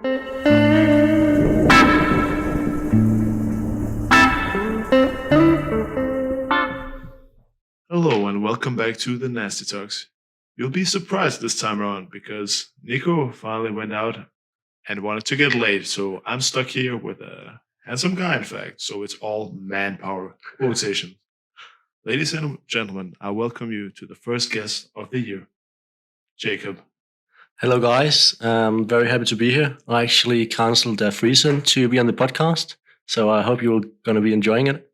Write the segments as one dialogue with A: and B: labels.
A: Hello and welcome back to the Nasty Talks. You'll be surprised this time around because Nico finally went out and wanted to get laid, so I'm stuck here with a handsome guy, in fact. So it's all manpower quotation. Ladies and gentlemen, I welcome you to the first guest of the year, Jacob.
B: Hello, guys. I'm very happy to be here. I actually canceled a threesome to be on the podcast, so I hope you're going to be enjoying it.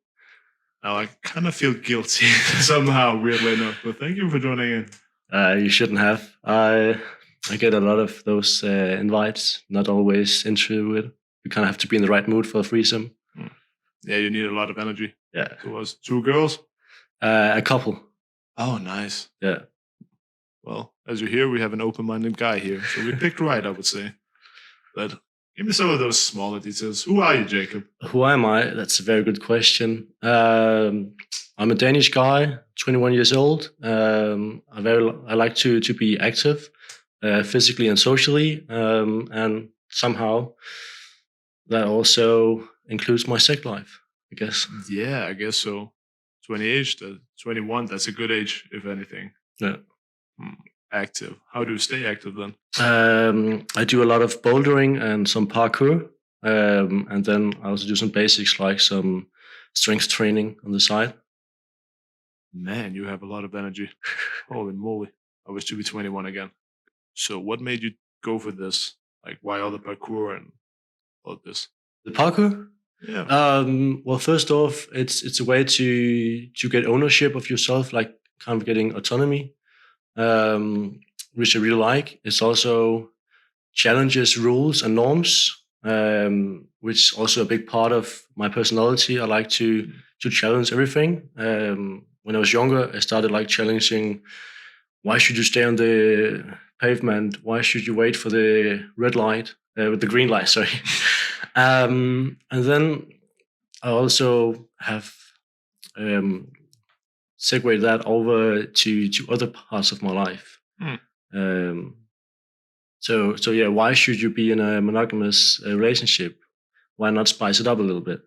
A: Now I kind of feel guilty somehow, weirdly enough, but thank you for joining in.
B: You shouldn't have. I get a lot of those invites. Not always into it. You kind of have to be in the right mood for a threesome.
A: Yeah, you need a lot of energy.
B: Yeah.
A: So it was 2 girls?
B: A couple.
A: Oh, nice.
B: Yeah.
A: Well, as you hear, we have an open-minded guy here, so we picked right, I would say. But give me some of those smaller details. Who are you, Jacob?
B: Who am I? That's a very good question. I'm a Danish guy, 21 years old. I like to be active, physically and socially, and somehow that also includes my sex life, I guess.
A: Yeah, I guess so. 21, that's a good age, if anything.
B: Yeah.
A: Active. How do you stay active then?
B: I do a lot of bouldering and some parkour, and then I also do some basics like some strength training on the side.
A: Man, you have a lot of energy. Holy moly. I wish to be 21 again. So what made you go for this? Like, why all the parkour and all this?
B: The parkour?
A: Yeah.
B: Well, first off, it's a way to get ownership of yourself, like kind of getting autonomy, which I really like. It's also challenges rules and norms, which is also a big part of my personality. I like to challenge everything. When I was younger, I started like challenging, why should you stay on the pavement? Why should you wait for the red light, with the green light, sorry. And then I also have segued that over to other parts of my life. So yeah, why should you be in a monogamous relationship? Why not spice it up a little bit?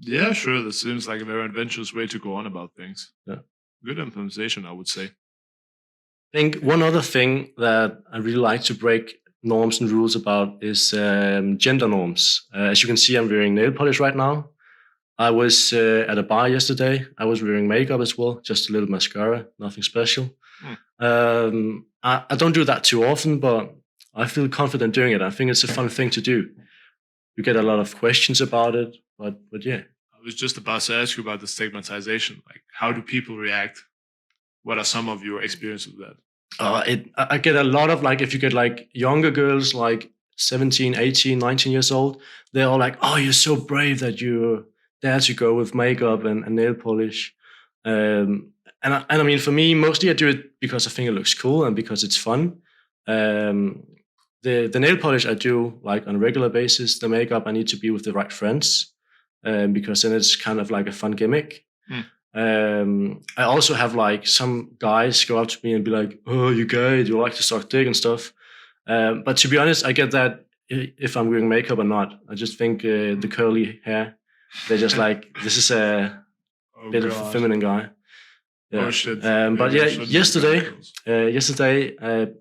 A: Yeah, sure. That seems like a very adventurous way to go on about things.
B: Yeah.
A: Good implementation, I would say.
B: I think one other thing that I really like to break norms and rules about is gender norms. As you can see, I'm wearing nail polish right now. I was at a bar yesterday. I was wearing makeup as well, just a little mascara, nothing special. I don't do that too often, but I feel confident doing it. I think it's a fun thing to do. You get a lot of questions about it, but yeah.
A: I was just about to ask you about the stigmatization. Like, how do people react? What are some of your experiences with that?
B: I get a lot of, like, if you get like younger girls, like 17, 18, 19 years old, they're all like, oh, you're so brave that you dare to go with makeup and nail polish. And I mean, for me, mostly I do it because I think it looks cool and because it's fun. The nail polish I do like on a regular basis. The makeup I need to be with the right friends, because then it's kind of like a fun gimmick. I also have like some guys go up to me and be like, oh, you gay, do you like to suck dick and stuff? But to be honest, I get that if I'm wearing makeup or not. I just think the curly hair, they're just like, this is a bit of a feminine guy. Yeah.
A: Oh, shit.
B: But yeah, yesterday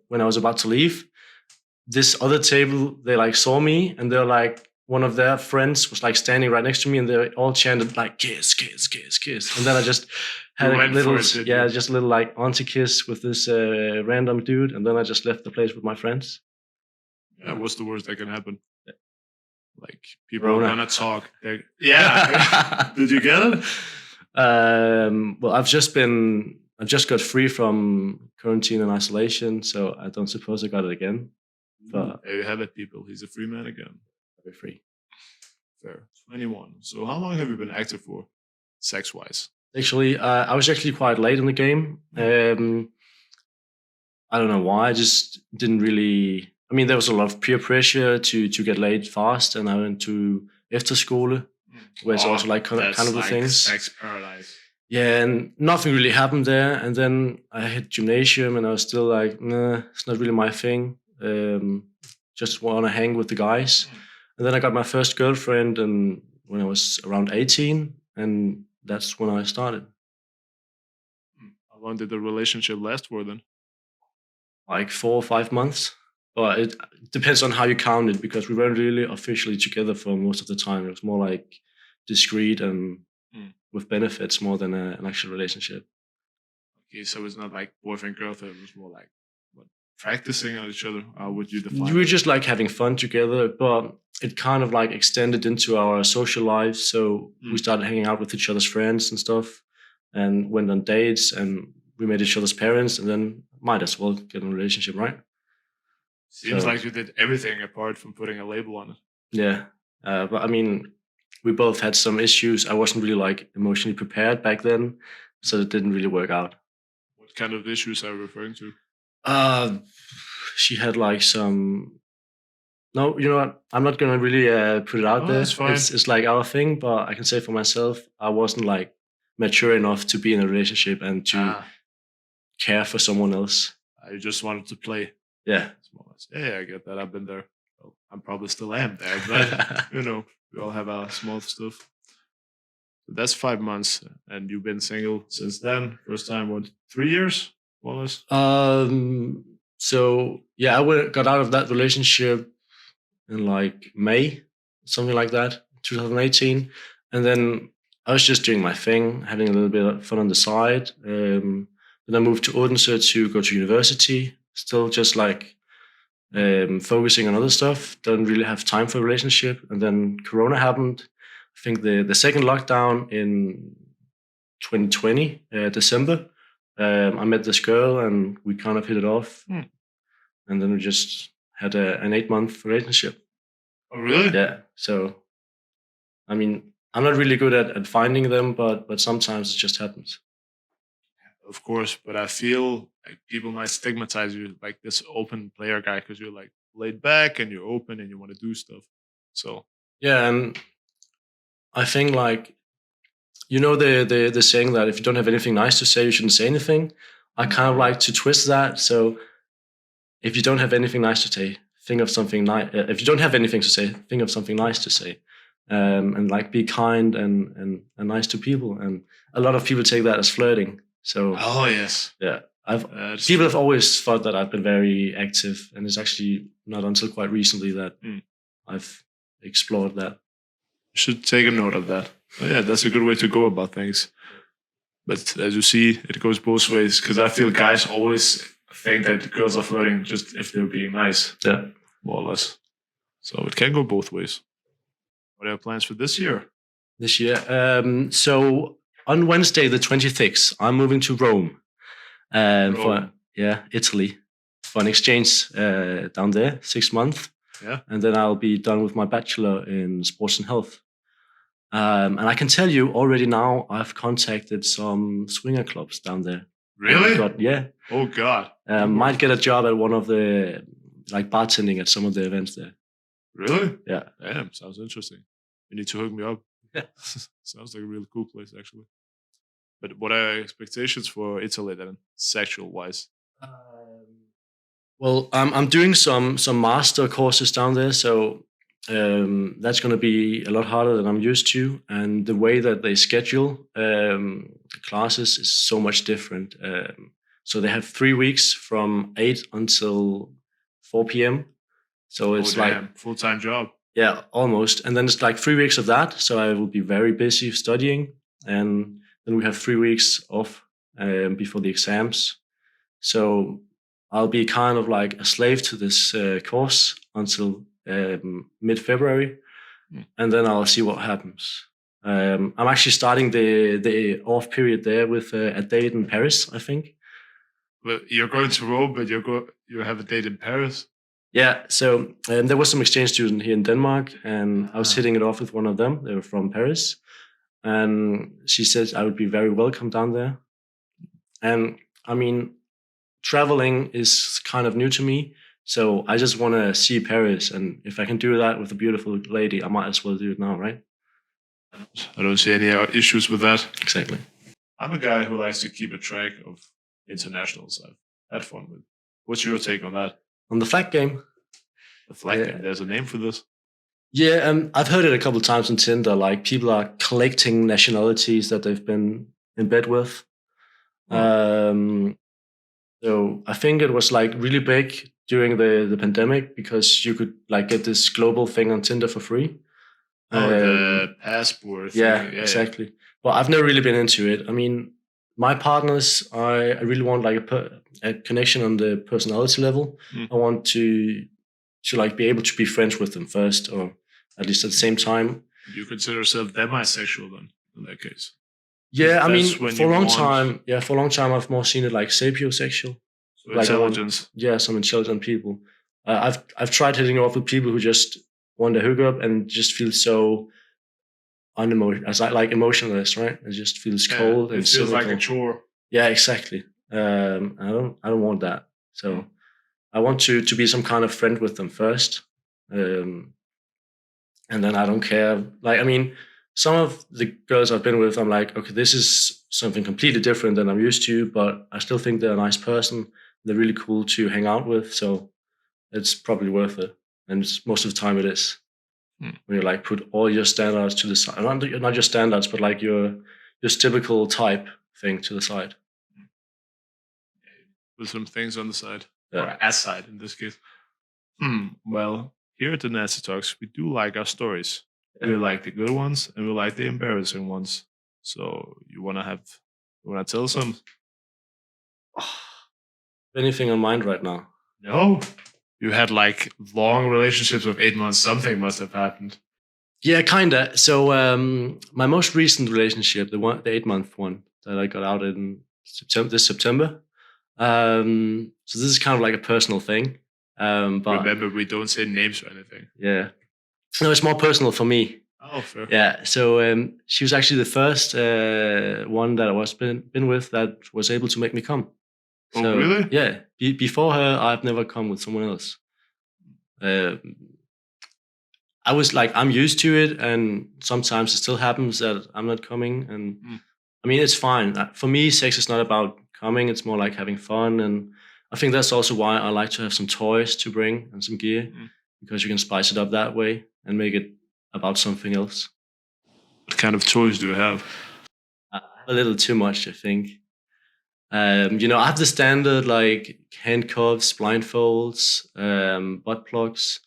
B: when I was about to leave, this other table, they like saw me and they're like, one of their friends was like standing right next to me and they all chanted like, kiss, kiss, kiss, kiss. And then I just had a little like auntie kiss with this random dude. And then I just left the place with my friends.
A: Yeah, what's the worst that can happen?
B: Yeah.
A: Like, people are gonna talk. Yeah. Did you get it?
B: Well, I've just got free from quarantine and isolation, so I don't suppose I got it again. But
A: there you have it, people. He's a free man again.
B: Very free.
A: Fair. 21. So how long have you been active for, sex-wise?
B: Actually, I was actually quite late in the game. I don't know why. I just didn't really. I mean, there was a lot of peer pressure to get laid fast, and I went to efterskole, where it's also like kind of the
A: like
B: things.
A: Sex paradise.
B: Yeah, and nothing really happened there. And then I hit gymnasium, and I was still like, nah, it's not really my thing. just want to hang with the guys. And then I got my first girlfriend and when I was around 18, and that's when I started.
A: How long did the relationship last for then?
B: Like 4 or 5 months. But it depends on how you count it, because we weren't really officially together for most of the time. It was more like discreet and with benefits more than an actual relationship.
A: Okay, so it's not like boyfriend girlfriend. It was more like what, practicing on each other. How would you define
B: We were
A: it?
B: just like having fun together, but it kind of like extended into our social lives. So we started hanging out with each other's friends and stuff, and went on dates, and we met each other's parents, and then might as well get in a relationship, right?
A: Seems
B: So-
A: like you did everything apart from putting a label on it.
B: Yeah, but I mean, we both had some issues. I wasn't really like emotionally prepared back then, so it didn't really work out.
A: What kind of issues are you referring to?
B: She had like some. No, you know what? I'm not gonna really put it out
A: Oh,
B: there.
A: that's fine.
B: It's like our thing, but I can say for myself, I wasn't like mature enough to be in a relationship and to care for someone else.
A: I just wanted to play.
B: Yeah.
A: Yeah, I get that. I've been there. Well, I'm probably still am there, but you know, we all have our small stuff. So that's 5 months, and you've been single since then. First time, what, 3 years, more or less?
B: So yeah, got out of that relationship in like May, something like that, 2018, and then I was just doing my thing, having a little bit of fun on the side. Then I moved to Odense to go to university. Still just like focusing on other stuff. Don't really have time for a relationship. And then Corona happened. I think the second lockdown in 2020, December. I met this girl and we kind of hit it off. And then we just had an 8-month relationship.
A: Oh, really?
B: Yeah. So, I mean, I'm not really good at finding them, but sometimes it just happens.
A: Of course, but I feel like people might stigmatize you like this open player guy because you're like laid back and you're open and you want to do stuff. So
B: Yeah, and I think like, you know, the saying that if you don't have anything nice to say, you shouldn't say anything. I kind of like to twist that. So if you don't have anything nice to say, think of something nice. If you don't have anything to say, think of something nice to say, and like be kind and nice to people. And a lot of people take that as flirting. So
A: oh yes,
B: yeah, people have always thought that I've been very active, and it's actually not until quite recently that I've explored that.
A: Should take a note of that. Oh, yeah, that's a good way to go about things. But as you see, it goes both ways because I feel guys always think that girls are flirting just if they're being nice.
B: Yeah,
A: more or less. So it can go both ways. What are your plans for this year?
B: This year, so on Wednesday the 26th, I'm moving to Rome. For Italy, for an exchange down there, 6 months.
A: Yeah.
B: And then I'll be done with my bachelor in sports and health. And I can tell you already now, I've contacted some swinger clubs down there.
A: Really?
B: Yeah.
A: Oh God.
B: Might get a job at one of the, like bartending at some of the events there.
A: Really?
B: Yeah.
A: Damn, sounds interesting. You need to hook me up.
B: Yeah.
A: Sounds like a really cool place, actually. But what are your expectations for Italy then, sexual wise?
B: Well, I'm doing some master courses down there, so that's going to be a lot harder than I'm used to. And the way that they schedule the classes is so much different. So they have 3 weeks from 8 until 4 p.m. So it's like
A: full-time job.
B: Yeah, almost. And then it's like 3 weeks of that. So I will be very busy studying, and then we have 3 weeks off before the exams. So I'll be kind of like a slave to this course until mid-February, and then I'll see what happens. I'm actually starting the off period there with a date in Paris, I think.
A: Well, you're going to Rome, but you have a date in Paris?
B: Yeah, so there was some exchange student here in Denmark, and I was hitting it off with one of them. They were from Paris, and she said I would be very welcome down there. And I mean, traveling is kind of new to me, so I just want to see Paris, and if I can do that with a beautiful lady, I might as well do it now, right?
A: I don't see any issues with that.
B: Exactly.
A: I'm a guy who likes to keep a track of internationals I've had fun with. What's your take on that?
B: On the flag game?
A: Deflecting. There's a name for this.
B: Yeah, I've heard it a couple of times on Tinder. Like people are collecting nationalities that they've been in bed with. Um, so I think it was like really big during the pandemic because you could like get this global thing on Tinder for free.
A: The passport thing.
B: Yeah, exactly. But I've never really been into it. I mean, my partners, I really want like a connection on the personality level. I want to like be able to be friends with them first, or at least at the same time.
A: You consider yourself demisexual then, in that case?
B: Yeah, I mean, for a long time, I've more seen it like sapiosexual.
A: So like intelligence.
B: Some intelligent people. I've tried hitting off with people who just want to hook up and just feel so emotionless, right? It just feels cold and
A: it feels like a chore.
B: Yeah, exactly. I don't want that. So I want to be some kind of friend with them first, and then I don't care. Like, I mean, some of the girls I've been with, I'm like, okay, this is something completely different than I'm used to, but I still think they're a nice person. They're really cool to hang out with, so it's probably worth it. And most of the time it is. When you like put all your standards to the side, not your standards, but like your typical type thing to the side.
A: With some things on the side, or aside in this case. Well, here at the Nasty Talks, we do like our stories. We like the good ones and we like the embarrassing ones. So you wanna tell some?
B: Anything on mind right now?
A: No. You had like long relationships of 8 months. Something must have happened.
B: Yeah, kinda. So my most recent relationship, the 8-month one that I got out in this September. So this is kind of like a personal thing. But
A: remember, we don't say names or anything.
B: Yeah. No, it's more personal for me.
A: Oh, fair.
B: Yeah. So she was actually the first one that I was been with that was able to make me come.
A: So, oh, really?
B: Yeah. Before her, I've never come with someone else. I was like, I'm used to it, and sometimes it still happens that I'm not coming. And I mean, it's fine. For me, sex is not about coming. It's more like having fun. And I think that's also why I like to have some toys to bring and some gear, because you can spice it up that way and make it about something else.
A: What kind of toys do you have?
B: A little too much, I think. I have the standard like handcuffs, blindfolds, butt plugs.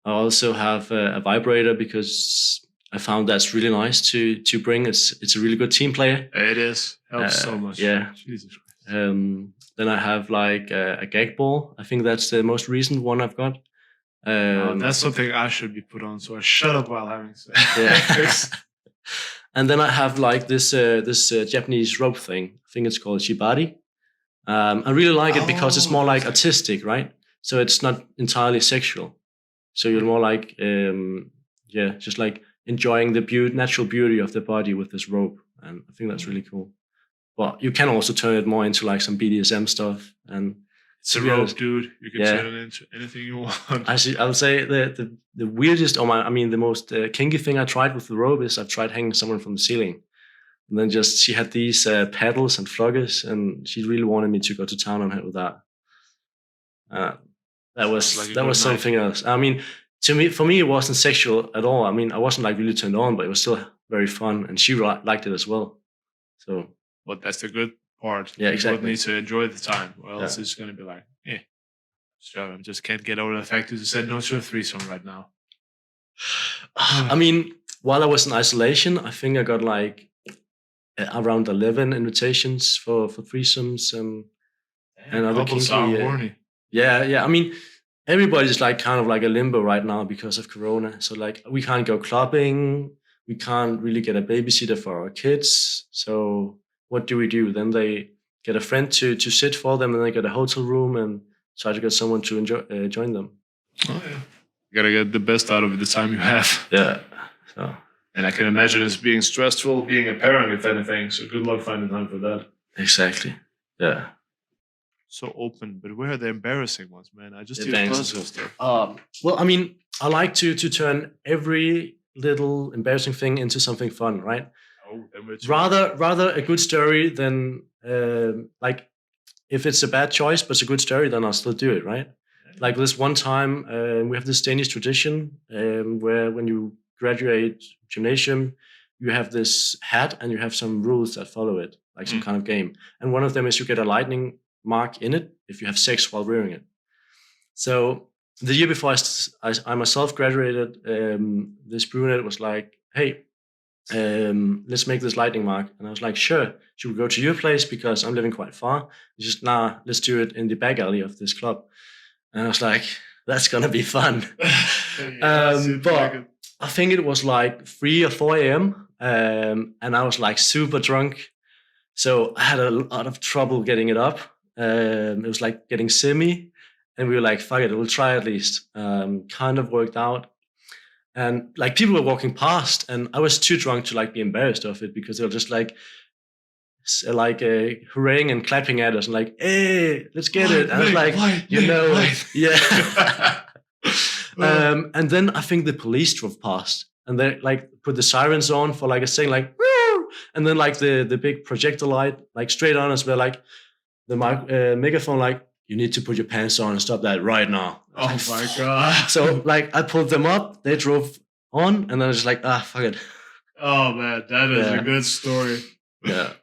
B: I also have a vibrator because I found that's really nice to bring. It's a really good team player.
A: It is. Helps so much.
B: Yeah. Jesus Christ. Then I have like a gag ball. I think that's the most recent one I've got.
A: That's something I should be put on, so I shut up while having sex. Yeah.
B: And then I have like this Japanese rope thing. I think it's called shibari. I really like it because it's more like artistic, right? So it's not entirely sexual. So you're more like, just like enjoying the natural beauty of the body with this rope. And I think that's really cool. But you can also turn it more into like some BDSM stuff. And
A: it's a rope, dude. You can turn it into anything you want.
B: I would say the weirdest, the most kinky thing I tried with the rope is I've tried hanging someone from the ceiling. And then she had these paddles and floggers, and she really wanted me to go to town on her with that. That was something else. I mean, for me, it wasn't sexual at all. I mean, I wasn't like really turned on, but it was still very fun, and she liked it as well. So,
A: well, that's the good part.
B: Yeah, exactly.
A: You need to enjoy the time, or else it's going to be like, so I just can't get over the fact that you said no to a threesome right now.
B: I mean, while I was in isolation, I think I got like around 11 invitations for threesomes and other kinky.
A: Horny.
B: Yeah. I mean, everybody's like kind of like a limbo right now because of Corona. So like we can't go clubbing. We can't really get a babysitter for our kids. So what do? Then they get a friend to sit for them, and they get a hotel room and try to get someone to join them.
A: Oh yeah, you gotta get the best out of the time you have.
B: Yeah. So.
A: And I can imagine it's being stressful being a parent, if anything. So good luck finding time for that.
B: Exactly. Yeah.
A: So open, but where are the embarrassing ones, man? I just hear positive stuff.
B: Well, I mean, I like to turn every little embarrassing thing into something fun, right?
A: Oh,
B: rather a good story than like if it's a bad choice but it's a good story, then I'll still do it, right? like this one time, we have this Danish tradition where when you graduate gymnasium, you have this hat and you have some rules that follow it, like some kind of game. And one of them is you get a lightning mark in it if you have sex while wearing it. So the year before I myself graduated, this brunette was like, "Hey, let's make this lightning mark." And I was like, "Sure, should we go to your place because I'm living quite far?" Just nah, let's do it in the back alley of this club. And I was like, "That's gonna be fun." But I think it was like 3 or 4 a.m. And I was like super drunk, so I had a lot of trouble getting it up. It was like getting semi, and we were like, "Fuck it, we'll try at least." Kind of worked out. And like people were walking past, and I was too drunk to like be embarrassed of it because they were just like hurraying and clapping at us and like, "Hey, let's get it!" And I was like, yeah. And then I think the police drove past, and they like put the sirens on for like a second, like, "Woo!" And then like the big projector light like straight on us, where like the megaphone like, "You need to put your pants on and stop that right now."
A: Oh my God.
B: So like I pulled them up, they drove on, and then I was just like, fuck it.
A: Oh man, that is a good story.
B: Yeah.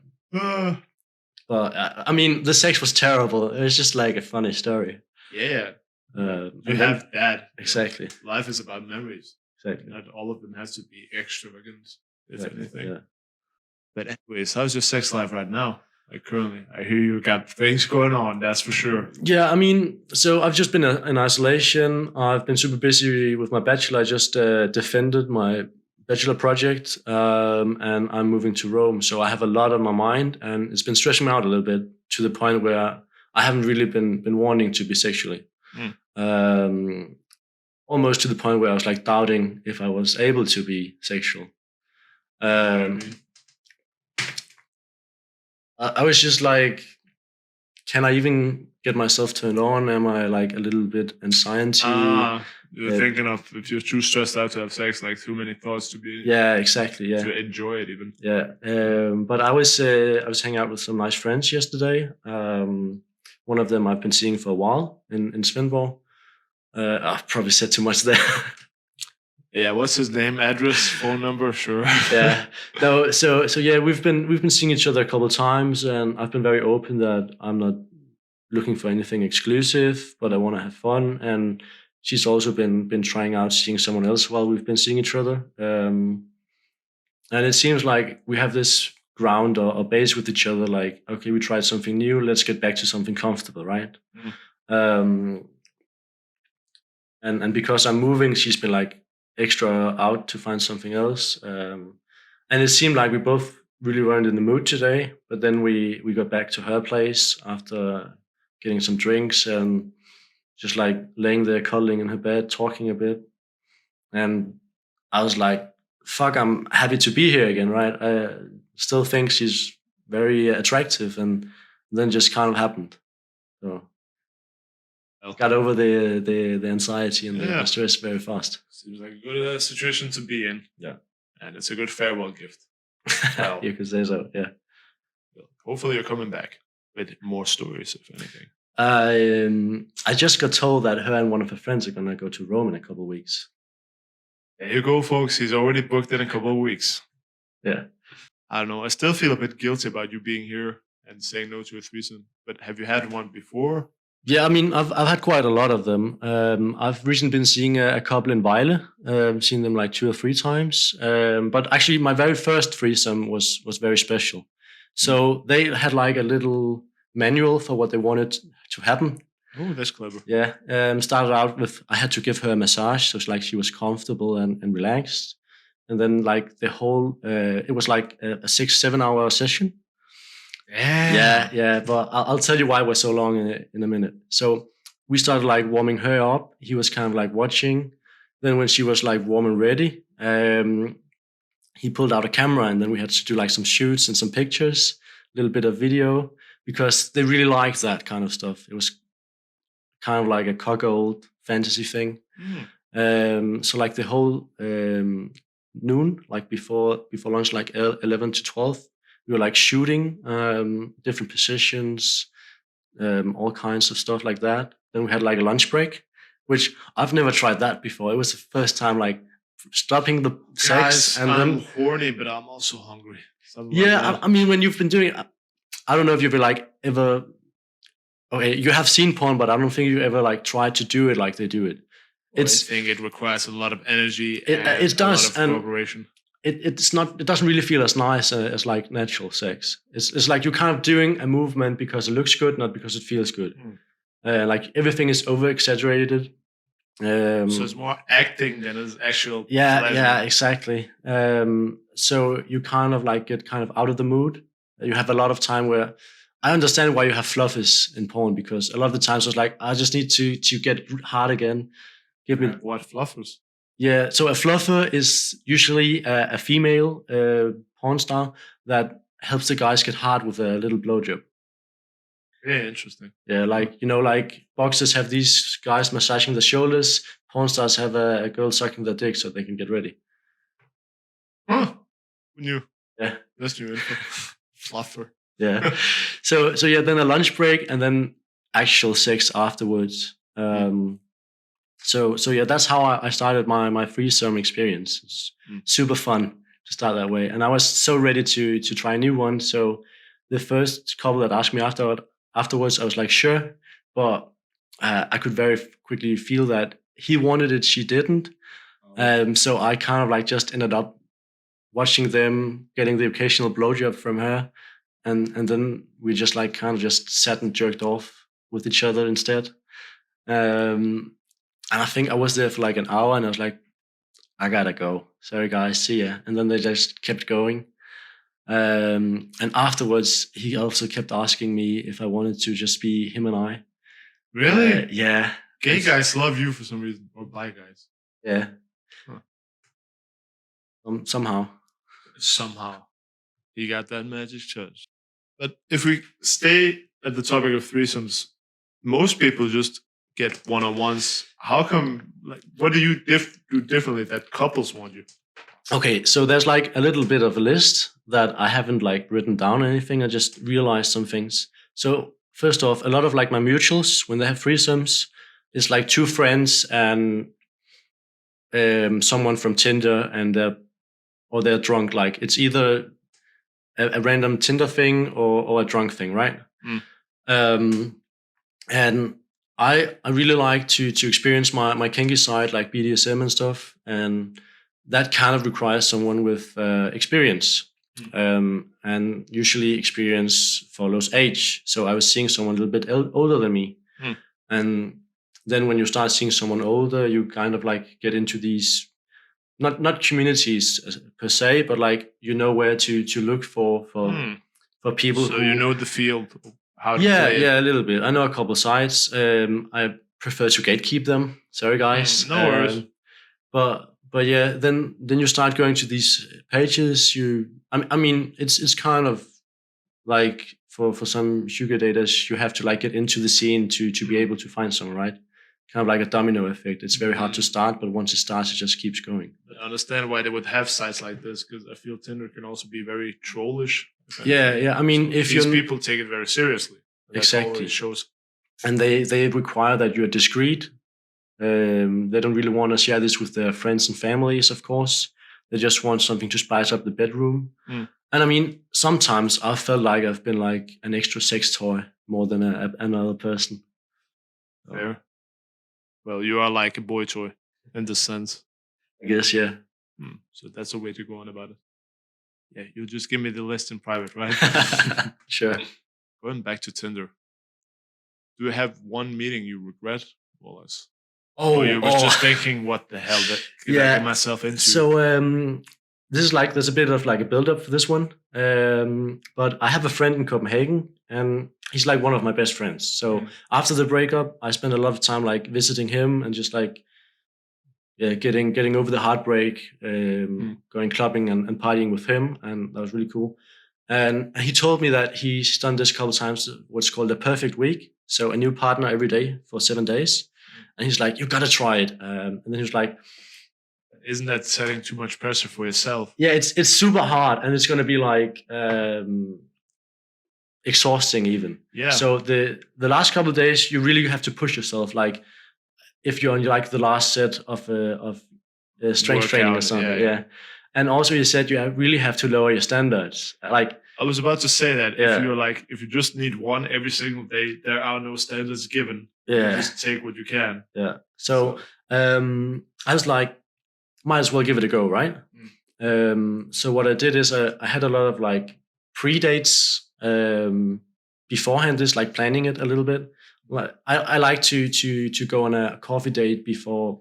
B: But I mean, the sex was terrible. It was just like a funny story.
A: Yeah. You have that.
B: Exactly.
A: Life is about memories.
B: Exactly.
A: Not all of them has to be extravagant, if anything.
B: Yeah.
A: But anyways, how's your sex life right now? Like currently, I hear you got things going on. That's for sure.
B: Yeah, I mean, so I've just been in isolation. I've been super busy with my bachelor. I just defended my bachelor project, and I'm moving to Rome. So I have a lot on my mind, and it's been stressing me out a little bit to the point where I haven't really been wanting to be sexually. Almost to the point where I was like doubting if I was able to be sexual. I was just like, can I even get myself turned on? Am I like a little bit anxiety?
A: You're thinking of if you're too stressed out to have sex, like too many thoughts to be.
B: Yeah, exactly. Yeah,
A: to enjoy it even.
B: Yeah, but I was hanging out with some nice friends yesterday. One of them I've been seeing for a while in Svendborg. I've probably said too much there.
A: Yeah, what's his name, address, phone number? Sure.
B: Yeah. No. So yeah, we've been seeing each other a couple of times, and I've been very open that I'm not looking for anything exclusive, but I want to have fun. And she's also been trying out seeing someone else while we've been seeing each other. And it seems like we have this ground or base with each other. Like, okay, we tried something new. Let's get back to something comfortable, right? And because I'm moving, she's been like extra out to find something else. And it seemed like we both really weren't in the mood today. But then we got back to her place after getting some drinks and just like laying there cuddling in her bed, talking a bit. And I was like, fuck, I'm happy to be here again, right? I still think she's very attractive, and then just kind of happened. So got over the anxiety and the stress very fast.
A: Seems like a good situation to be in.
B: Yeah.
A: And it's a good farewell gift.
B: Well, you could say so, yeah.
A: Well, hopefully you're coming back with more stories, if anything.
B: I just got told that her and one of her friends are going to go to Rome in a couple of weeks.
A: There you go, folks. He's already booked in a couple of weeks.
B: Yeah.
A: I don't know. I still feel a bit guilty about you being here and saying no to a threesome. But have you had one before?
B: Yeah, I mean, I've had quite a lot of them. I've recently been seeing a couple in Vejle. Seen them like 2 or 3 times. But actually, my very first threesome was very special. So they had like a little manual for what they wanted to happen.
A: Oh, that's clever.
B: Yeah. Started out with I had to give her a massage, so it's like she was comfortable and relaxed. And then like the whole, it was like a 6-7 hour session. Yeah. But I'll tell you why it was so long in a minute. So we started like warming her up. He was kind of like watching. Then when she was like warm and ready, he pulled out a camera, and then we had to do like some shoots and some pictures, a little bit of video, because they really liked that kind of stuff. It was kind of like a cuckold fantasy thing. So like the whole noon, like before lunch, like 11 to 12, we were like shooting different positions, all kinds of stuff like that. Then we had like a lunch break, which I've never tried that before. It was the first time like stopping the sex
A: Guys,
B: and
A: I'm
B: then
A: horny, but I'm also hungry. Something like
B: yeah.
A: that.
B: I mean, when you've been doing it, I don't know if you've like ever. Okay, you have seen porn, but I don't think you ever like tried to do it like they do it.
A: Well, I think it requires a lot of energy
B: it
A: and
B: does,
A: a lot of
B: and
A: cooperation.
B: it's not. It doesn't really feel as nice as like natural sex. It's like you're kind of doing a movement because it looks good, not because it feels good. Like everything is over exaggerated.
A: So it's more acting than it's actual
B: Yeah,
A: pleasure.
B: yeah, exactly. So you kind of like get kind of out of the mood. You have a lot of time where I understand why you have fluffies in porn, because a lot of the times it's like I just need to get hard again. Give me
A: What fluffers?
B: yeah. So a fluffer is usually a female porn star that helps the guys get hard with a little blowjob.
A: Yeah, interesting.
B: Yeah, like like boxers have these guys massaging the shoulders. Porn stars have a girl sucking their dick so they can get ready.
A: Huh? Who knew?
B: Yeah,
A: that's new info. Fluffer.
B: Yeah. so yeah, then a lunch break and then actual sex afterwards. So yeah, that's how I started my threesome experience. It's super fun to start that way, and I was so ready to try a new one. So the first couple that asked me afterwards, I was like, sure, but I could very quickly feel that he wanted it, she didn't. So I kind of like just ended up watching them getting the occasional blowjob from her, and then we just like kind of just sat and jerked off with each other instead. And I think I was there for like an hour, and I was like, I gotta go. Sorry guys, see ya. And then they just kept going. And afterwards, he also kept asking me if I wanted to just be him and I.
A: Really?
B: Yeah.
A: Gay guys love you for some reason, or bi guys.
B: Yeah. Somehow.
A: Somehow. He got that magic touch. But if we stay at the topic of threesomes, most people just get one-on-ones. How come, like, what do you do differently that couples want you?
B: Okay, so there's like a little bit of a list that I haven't like written down or anything. I just realized some things. So first off, a lot of like my mutuals, when they have threesomes, it's like two friends and someone from Tinder, and they're drunk. Like it's either a random Tinder thing or a drunk thing, right? And I really like to experience my kinky side, like BDSM and stuff, and that kind of requires someone with experience, and usually experience follows age. So I was seeing someone a little bit older than me, and then when you start seeing someone older, you kind of like get into these not communities per se, but like you know where to look for people.
A: So you know the field. How to
B: yeah,
A: play
B: yeah, a little bit. I know a couple sites. I prefer to gatekeep them. Sorry, guys.
A: No worries.
B: But yeah, then you start going to these pages. I mean, it's kind of like for some sugar daters, you have to like get into the scene to be able to find someone, right? Kind of like a domino effect. It's very hard to start, but once it starts, it just keeps going.
A: I understand why they would have sites like this, because I feel Tinder can also be very trollish.
B: Yeah. I mean,
A: so
B: if
A: these people take it very seriously.
B: Exactly.
A: It shows.
B: And they require that you're discreet. They don't really want to share this with their friends and families, of course. They just want something to spice up the bedroom. And I mean, sometimes I felt like I've been like an extra sex toy more than another person.
A: Fair. Well, you are like a boy toy in this sense.
B: I guess, yeah.
A: So that's a way to go on about it. Yeah, you'll just give me the list in private, right?
B: Sure.
A: Going back to Tinder, do you have one meeting you regret, Wallace? Or you was just thinking, what the hell did I get myself into?
B: So this is like, there's a bit of like a build-up for this one. But I have a friend in Copenhagen, and he's like one of my best friends. So after the breakup, I spent a lot of time like visiting him and just like getting over the heartbreak, going clubbing and partying with him, and that was really cool. And he told me that he's done this a couple of times, what's called a perfect week. So a new partner every day for 7 days. And he's like, you gotta try it. And then he was like,
A: isn't that setting too much pressure for yourself?
B: Yeah, it's super hard, and it's gonna be like exhausting even.
A: Yeah.
B: So the last couple of days, you really have to push yourself. Like if you're on like the last set of strength training or
A: Workout,
B: something,
A: yeah.
B: yeah. And also, you said really have to lower your standards. Like
A: I was about to say that
B: Yeah.
A: if you just need one every single day, there are no standards given.
B: Yeah.
A: You just take what you can.
B: Yeah. So I was like, might as well give it a go, right? So what I did is I had a lot of like pre-dates beforehand, just like planning it a little bit. Like I like to go on a coffee date before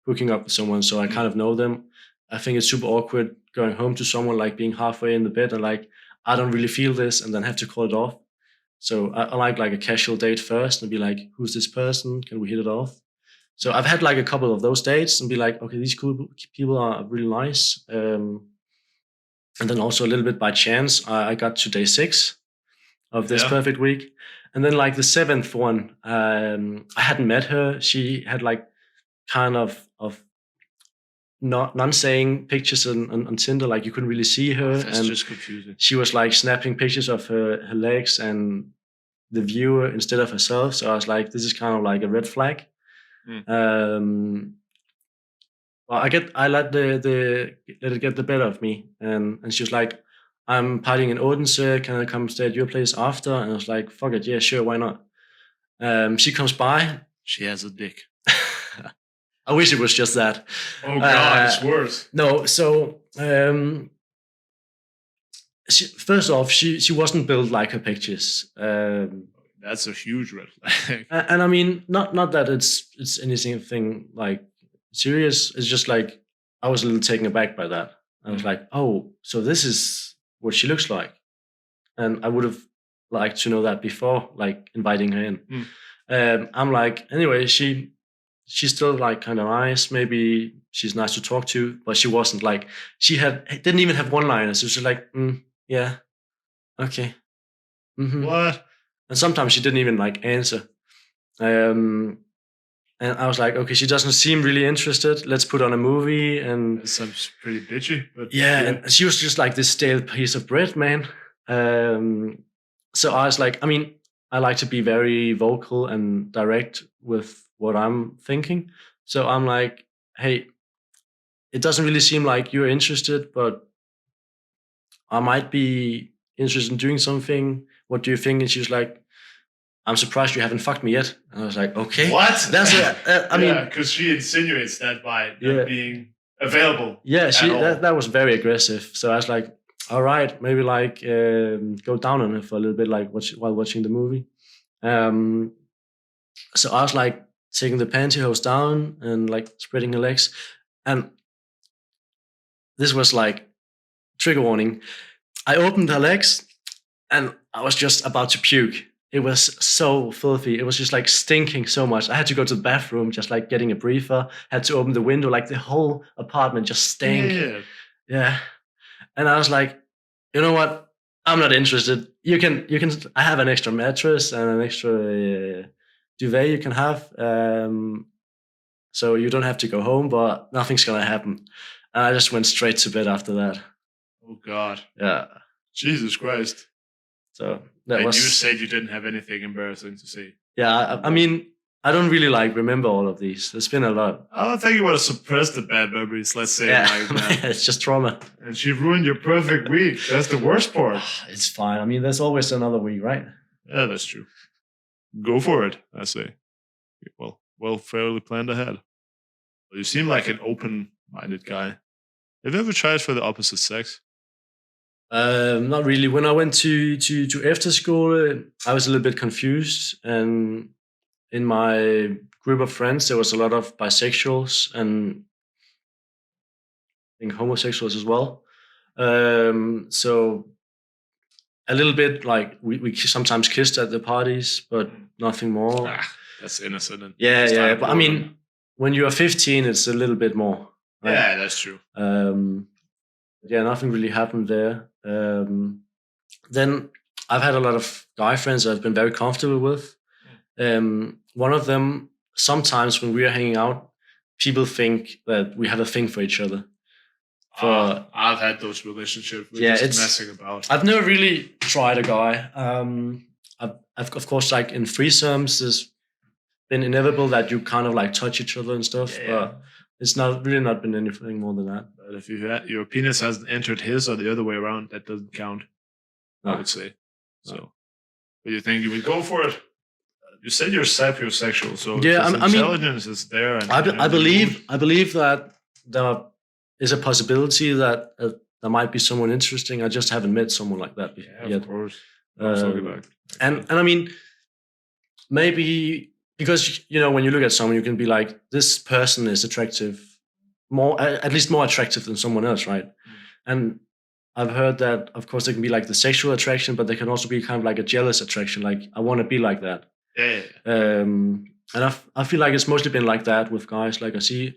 B: hooking up with someone, so I kind of know them. I think it's super awkward going home to someone, like being halfway in the bed and like I don't really feel this, and then have to call it off. So I like a casual date first and be like, who's this person? Can we hit it off? So I've had like a couple of those dates and be like, okay, these cool people are really nice. And then also a little bit by chance, I got to day 6 of this perfect week. And then like the 7th one, I hadn't met her. She had like kind of non-saying pictures on Tinder, like you couldn't really see her.
A: That's
B: and
A: just confusing.
B: She was like snapping pictures of her legs and the viewer instead of herself. So I was like, this is kind of like a red flag. Well, I let it get the better of me, and she was like, I'm partying in Odense, can I come stay at your place after? And I was like, fuck it, yeah, sure, why not? She comes by.
A: She has a dick.
B: I wish it was just that.
A: Oh God, it's worse.
B: No, so first off, she wasn't built like her pictures.
A: That's a huge red flag.
B: And I mean, not that it's anything like serious. It's just like I was a little taken aback by that. I was like, oh, so this is what she looks like, and I would have liked to know that before, like inviting her in. I'm like, anyway, she's still like kind of nice. Maybe she's nice to talk to, but she wasn't like didn't even have one-liners. It was just like, yeah, okay,
A: What?
B: And sometimes she didn't even like answer. And I was like, okay, she doesn't seem really interested. Let's put on a movie. And
A: that sounds pretty bitchy. But
B: yeah, and she was just like this stale piece of bread, man. So I was like, I mean, I like to be very vocal and direct with what I'm thinking. So I'm like, hey, it doesn't really seem like you're interested, but I might be interested in doing something. What do you think? And she was like, I'm surprised you haven't fucked me yet. And I was like, okay.
A: What?
B: That's I mean,
A: because she insinuates that by not being available.
B: Yeah, that was very aggressive. So I was like, all right, maybe like go down on her for a little bit, like while watching the movie. So I was like taking the pantyhose down and like spreading her legs, and this was like trigger warning. I opened her legs, and I was just about to puke. It was so filthy. It was just like stinking so much. I had to go to the bathroom, just like getting a breather. Had to open the window. Like the whole apartment just stank. Yeah. And I was like, you know what? I'm not interested. You can. I have an extra mattress and an extra duvet you can have. So you don't have to go home, but nothing's gonna happen. And I just went straight to bed after that.
A: Oh God.
B: Yeah.
A: Jesus Christ.
B: So
A: and you said you didn't have anything embarrassing to say.
B: Yeah, I mean, I don't really like remember all of these. There's been a lot.
A: I don't think you want to suppress the bad memories. Let's say it like that.
B: It's just trauma.
A: And she ruined your perfect week. That's the worst part.
B: It's fine. I mean, there's always another week, right?
A: Yeah, that's true. Go for it, I say. Well, fairly planned ahead. You seem like an open-minded guy. Have you ever tried for the opposite sex?
B: Not really. When I went to after school, I was a little bit confused, and in my group of friends, there was a lot of bisexuals and I think homosexuals as well. So a little bit like we sometimes kissed at the parties, but nothing more.
A: That's innocent.
B: Yeah. But I mean, when you are 15, it's a little bit more.
A: Right? Yeah, that's true.
B: Yeah, nothing really happened there. Then I've had a lot of guy friends that I've been very comfortable with. One of them, sometimes when we are hanging out, people think that we have a thing for each other.
A: I've had those relationships with
B: Yeah,
A: just messing about.
B: I've never really tried a guy. I've of course, like in threesomes, there's been inevitable that you kind of like touch each other and stuff,
A: Yeah.
B: but it's not been anything more than that.
A: But if your penis hasn't entered his or the other way around, that doesn't count. I
B: No.
A: would say. So,
B: No.
A: but you think you would go for it? You said you're sapiosexual, so
B: Yeah,
A: if
B: I mean,
A: intelligence is there. And
B: I believe that there is a possibility that there might be someone interesting. I just haven't met someone like that
A: Yeah,
B: yet.
A: of course. And
B: And I mean, maybe because when you look at someone, you can be like, this person is attractive, at least more attractive than someone else, right? And I've heard that, of course, there can be like the sexual attraction, but there can also be kind of like a jealous attraction. Like, I want to be like that.
A: Yeah.
B: And I feel like it's mostly been like that with guys. Like, I see,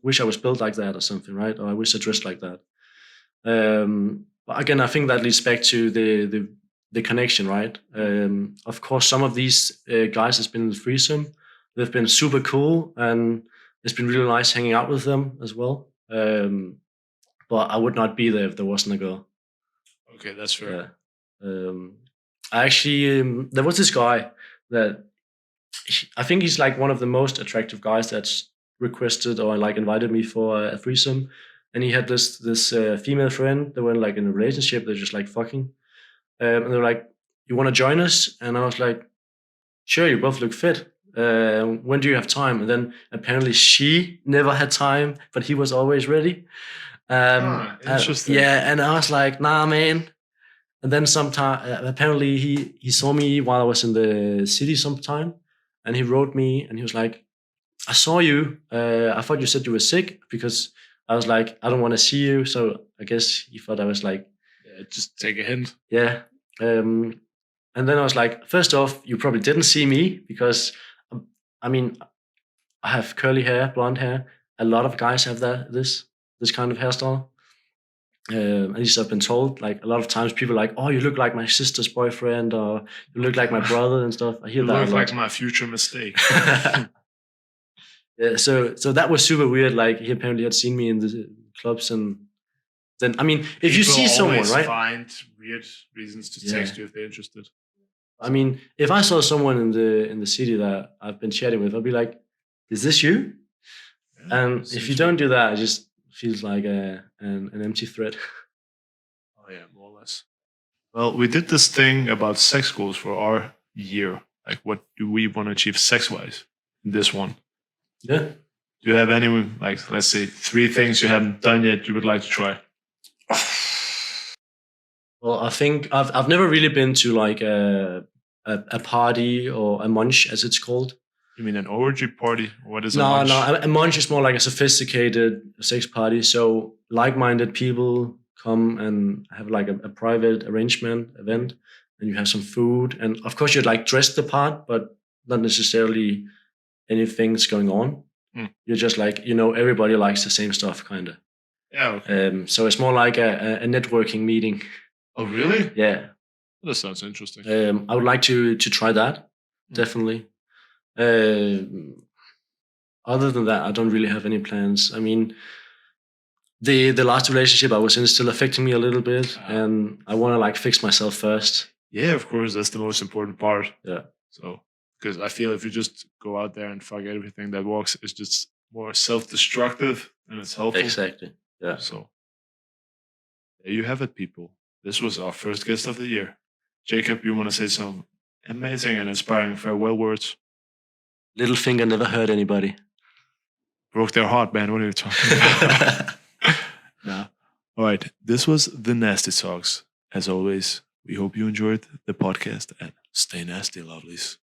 B: wish I was built like that or something, right? Or I wish I dressed like that. But again, I think that leads back to the connection, right? Of course, some of these guys has been in the threesome. They've been super cool, and it's been really nice hanging out with them as well. But I would not be there if there wasn't a girl.
A: Okay, that's fair.
B: Yeah. I actually, there was this guy that I think he's like one of the most attractive guys that's requested or like invited me for a threesome. And he had this female friend. They were like in a relationship. They're just like fucking. And they're like, "You want to join us?" And I was like, "Sure, you both look fit. When do you have time?" And then apparently she never had time, but he was always ready.
A: Interesting.
B: Yeah, and I was like, "Nah, man." And then sometime, apparently he saw me while I was in the city sometime, and he wrote me, and he was like, "I saw you. I thought you said you were sick," because I was like, "I don't want to see you." So I guess he thought I was like,
A: just take a hint.
B: Yeah. And then I was like, first off, you probably didn't see me because, I mean, I have curly hair, blonde hair. A lot of guys have this kind of hairstyle. At least I've been told, like a lot of times people are like, "Oh, you look like my sister's boyfriend," or "You look like my brother," and stuff. I hear that.
A: You look like my future mistake.
B: Yeah, so that was super weird. Like, he apparently had seen me in the clubs, and then I mean, if you see someone, right?
A: Find weird reasons to text you if they're interested.
B: I mean, if I saw someone in the city that I've been chatting with, I'd be like, "Is this you?" Yeah, and if you don't do that, it just feels like an empty threat.
A: Oh yeah, more or less. Well, we did this thing about sex goals for our year. Like, what do we want to achieve sex-wise in this one?
B: Yeah.
A: Do you have any, like, let's say 3 things you haven't done yet you would like to try?
B: Well, I think I've never really been to like a party or a munch, as it's called.
A: You mean an orgy party? What is
B: a munch? No, a munch is more like a sophisticated sex party. So like-minded people come and have like a private arrangement event, and you have some food, and of course you're like dressed the part, but not necessarily anything's going on. You're just like, everybody likes the same stuff, kind of.
A: Yeah. Okay.
B: So it's more like a networking meeting.
A: Oh, really?
B: Yeah.
A: That sounds interesting.
B: I would like to try that, definitely. Other than that, I don't really have any plans. I mean, the last relationship I was in is still affecting me a little bit, and I want to like fix myself first.
A: Yeah, of course, that's the most important part.
B: Yeah.
A: So, because I feel if you just go out there and fuck everything that walks, it's just more self-destructive than it's helpful.
B: Exactly. Yeah.
A: So, there you have it, people. This was our first guest of the year. Jacob, you want to say some amazing and inspiring farewell words?
B: Little finger never hurt anybody.
A: Broke their heart, man. What are you talking about? Nah. All right. This was the Nasty Talks. As always, we hope you enjoyed the podcast, and stay nasty, lovelies.